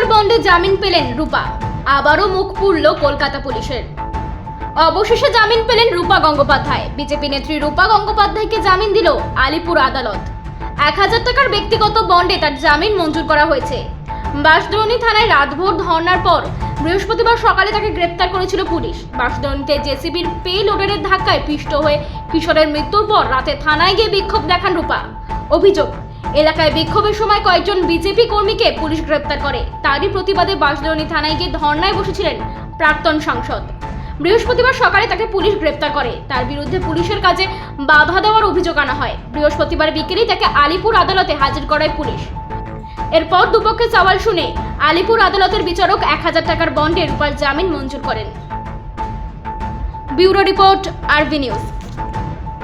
টাকার বন্ডে জামিন পেলেন রূপা। আবারও মুখ পুড়ল কলকাতা পুলিশের। অবশেষে জামিন পেলেন রূপা গঙ্গোপাধ্যায়। বিজেপি নেত্রী রূপা গঙ্গোপাধ্যায়কে জামিন দিল আলিপুর আদালত। 1000 টাকার ব্যক্তিগত বন্ডে তার জামিন মঞ্জুর করা হয়েছে। বাঁশদ্রোণী থানায় রাতভর ধর্নার পর বৃহস্পতিবার সকালে তাকে গ্রেপ্তার করেছিল পুলিশ। বাঁশদ্রোণীতে জেসিবির পে লোডারের ধাক্কায় পিষ্ট হয়ে কিশোরের মৃত্যুর পর রাতে থানায় গিয়ে বিক্ষোভ দেখান রূপা। অভিযোগ, এলাকায় বিক্ষোভের সময় কয়েকজন বিজেপি কর্মীকে পুলিশ গ্রেপ্তার করে। তারই প্রতিবাদে বাঁশদ্রোণী থানায় গিয়ে ধর্নায় বসেছিলেন প্রাক্তন সাংসদ। বৃহস্পতিবার সকালে তাকে পুলিশ গ্রেপ্তার করে। তার বিরুদ্ধে পুলিশের কাজে বাধা দেওয়ার অভিযোগ আনা হয়। বৃহস্পতিবার বিকেলেই তাকে আলিপুর আদালতে হাজির করায় পুলিশ। এরপর দুপক্ষের সওয়াল শুনে আলিপুর আদালতের বিচারক 1000 টাকার বন্ডে রূপার জামিন মঞ্জুর করেন। ব্যুরো রিপোর্ট, আরবি নিউজ।